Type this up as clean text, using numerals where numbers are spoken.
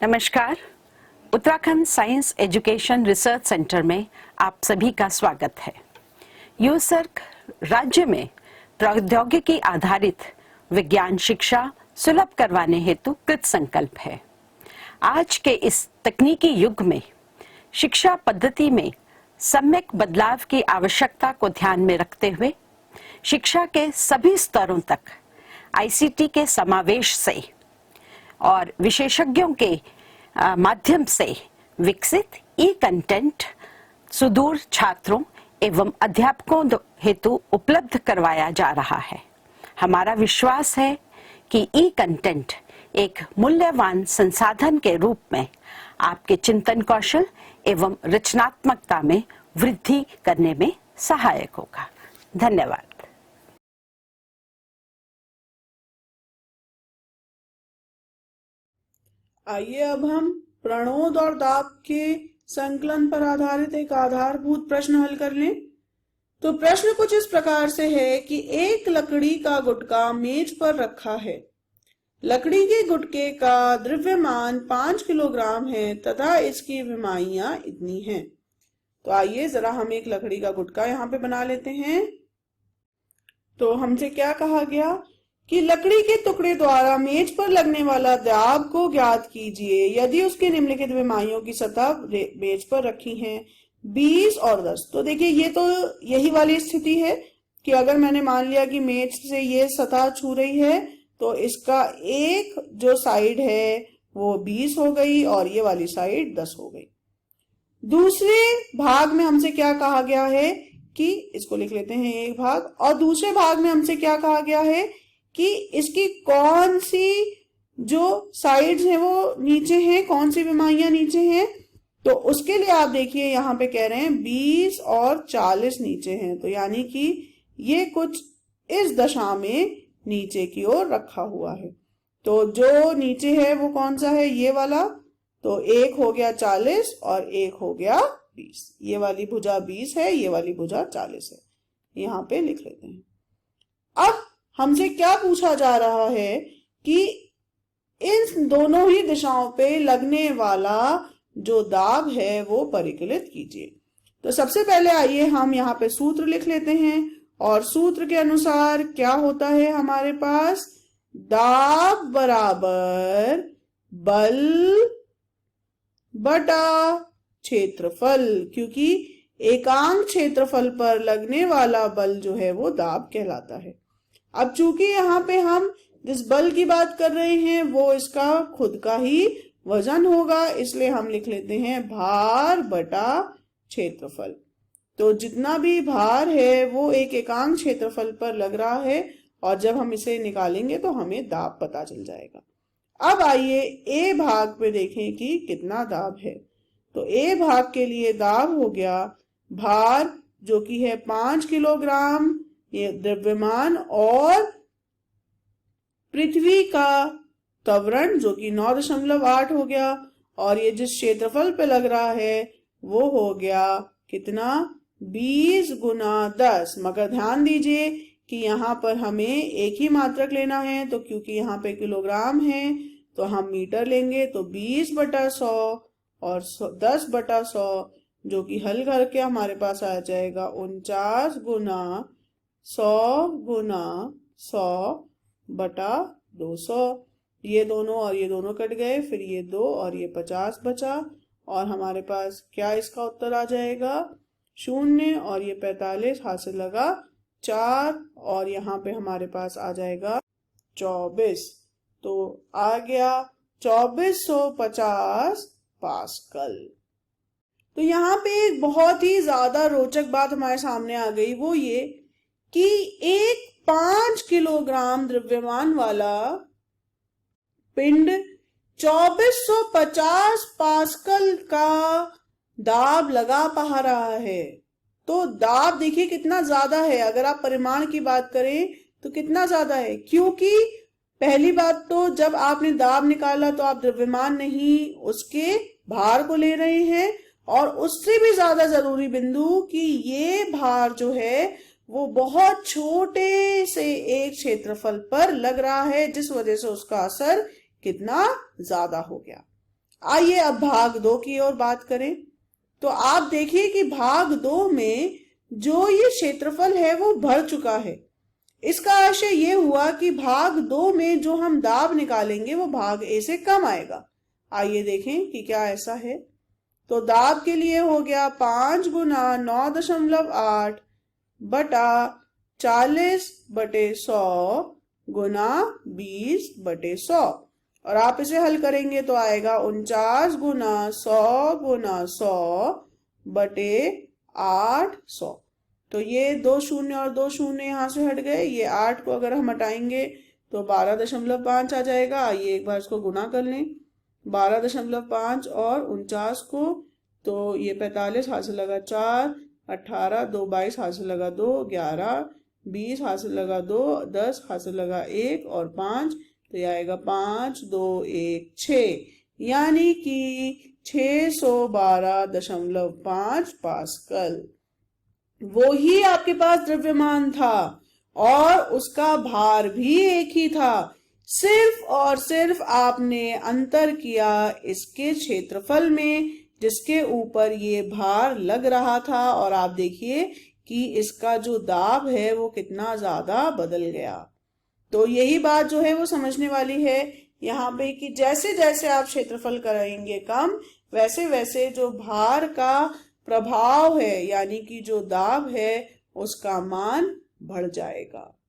नमस्कार। Uttarakhand science education research centre में आप सभी का स्वागत है। यूसर्क राज्य में प्रौद्योगिकी आधारित विज्ञान शिक्षा सुलभ करवाने हेतु कृत संकल्प है। आज के इस तकनीकी युग में शिक्षा पद्धति में सम्यक बदलाव की आवश्यकता को ध्यान में रखते हुए शिक्षा के सभी स्तरों तक आईसीटी के समावेश से और विशेषज्ञों के माध्यम से विकसित ई कंटेंट सुदूर छात्रों एवं अध्यापकों हेतु उपलब्ध करवाया जा रहा है। हमारा विश्वास है कि ई कंटेंट एक मूल्यवान संसाधन के रूप में आपके चिंतन कौशल एवं रचनात्मकता में वृद्धि करने में सहायक होगा। धन्यवाद। आइए अब हम प्रणोद और दाब के संकलन पर आधारित एक आधारभूत प्रश्न हल कर लें। तो प्रश्न कुछ इस प्रकार से है कि एक लकड़ी का गुटका मेज पर रखा है। लकड़ी के गुटके का द्रव्यमान 5 किलोग्राम है तथा इसकी विमाइयां इतनी हैं। तो आइए जरा हम एक लकड़ी का गुटका यहाँ पे बना लेते हैं। तो हमसे क्या कहा गया कि लकड़ी के टुकड़े द्वारा मेज पर लगने वाला दाब को ज्ञात कीजिए यदि उसके निम्नलिखित विमाइयों की सतह मेज पर रखी हैं 20 और 10। तो देखिए ये तो यही वाली स्थिति है कि अगर मैंने मान लिया कि मेज से ये सतह छू रही है तो इसका एक जो साइड है वो 20 हो गई और ये वाली साइड 10 हो गई। दूसरे भाग में हमसे क्या कहा गया है कि इसको लिख लेते हैं एक भाग, और दूसरे भाग में हमसे क्या कहा गया है कि इसकी कौन सी जो साइड्स हैं वो नीचे हैं, कौन सी विमाइयां नीचे हैं। तो उसके लिए आप देखिए यहाँ पे कह रहे हैं 20 और 40 नीचे हैं, तो यानी कि ये कुछ इस दशा में नीचे की ओर रखा हुआ है। तो जो नीचे है वो कौन सा है, ये वाला। तो एक हो गया 40 और एक हो गया 20। ये वाली भुजा 20 है, ये वाली भुजा 40 है। यहाँ पे लिख लेते हैं। अब हमसे क्या पूछा जा रहा है कि इन दोनों ही दिशाओं पे लगने वाला जो दाब है वो परिकलित कीजिए। तो सबसे पहले आइए हम यहाँ पे सूत्र लिख लेते हैं, और सूत्र के अनुसार क्या होता है हमारे पास, दाब बराबर बल बटा क्षेत्रफल, क्योंकि एकांक क्षेत्रफल पर लगने वाला बल जो है वो दाब कहलाता है। अब चूंकि यहाँ पे हम जिस बल की बात कर रहे हैं वो इसका खुद का ही वजन होगा, इसलिए हम लिख लेते हैं भार बटा क्षेत्रफल। तो जितना भी भार है वो एक एकांक क्षेत्रफल पर लग रहा है, और जब हम इसे निकालेंगे तो हमें दाब पता चल जाएगा। अब आइए ए भाग पे देखें कि कितना दाब है। तो ए भाग के लिए दाब हो गया भार जो कि है 5 किलोग्राम, ये द्रव्यमान, और पृथ्वी का त्वरण जो कि 9.8 हो गया, और ये जिस क्षेत्रफल पे लग रहा है वो हो गया कितना, 20 गुना 10। मगर ध्यान दीजिए कि यहाँ पर हमें एक ही मात्रक लेना है, तो क्योंकि यहाँ पे किलोग्राम है तो हम मीटर लेंगे। तो 20/100 और 10/100 जो कि हल करके हमारे पास आ जाएगा 49 गुना 100 गुना 100/200। ये दोनों और ये दोनों कट गए, फिर ये 2 और ये 50 बचा, और हमारे पास क्या इसका उत्तर आ जाएगा, 0 और ये 45 हाथ से लगा 4, और यहाँ पे हमारे पास आ जाएगा 24। तो आ गया 2450 पास्कल। तो यहाँ पे एक बहुत ही ज्यादा रोचक बात हमारे सामने आ गई, वो ये कि एक 5 किलोग्राम द्रव्यमान वाला पिंड 2450 पास्कल का दाब लगा पा रहा है। तो दाब देखिए कितना ज्यादा है। अगर आप परिमाण की बात करें तो कितना ज्यादा है, क्योंकि पहली बात तो जब आपने दाब निकाला तो आप द्रव्यमान नहीं उसके भार को ले रहे हैं, और उससे भी ज्यादा जरूरी बिंदु कि ये भार जो है वो बहुत छोटे से एक क्षेत्रफल पर लग रहा है, जिस वजह से उसका असर कितना ज्यादा हो गया। आइए अब भाग 2 की ओर बात करें। तो आप देखिए कि भाग 2 में जो ये क्षेत्रफल है वो भर चुका है। इसका आशय ये हुआ कि भाग 2 में जो हम दाब निकालेंगे वो भाग ए से कम आएगा। आइए देखें कि क्या ऐसा है। तो दाब के लिए हो गया 5 गुना 9.8 बटा 40/100 गुना 20/100, और आप इसे हल करेंगे तो आएगा 49 गुना 100 गुना 100 बटे 800। तो ये 2 शून्य और 2 शून्य यहाँ से हट गए। ये 8 को अगर हम हटाएंगे तो 12.5 आ जाएगा। आइए एक बार इसको गुना कर लें, 12.5 और 49 को, तो ये 45 हाथ से लगा 4, 18, 2 22 हाथ से लगा 2, 11, 20 हाथ से लगा 2, 10 हाथ से लगा 1 और 5, तो ये आएगा 5 2 1 6, यानी कि 612.5 पास्कल। वो ही आपके पास द्रव्यमान था और उसका भार भी एक ही था। सिर्फ और सिर्फ आपने अंतर किया इसके क्षेत्रफल में जिसके ऊपर ये भार लग रहा था, और आप देखिए कि इसका जो दाब है वो कितना ज्यादा बदल गया। तो यही बात जो है वो समझने वाली है यहाँ पे कि जैसे जैसे आप क्षेत्रफल करेंगे कम, वैसे वैसे जो भार का प्रभाव है यानी कि जो दाब है उसका मान बढ़ जाएगा।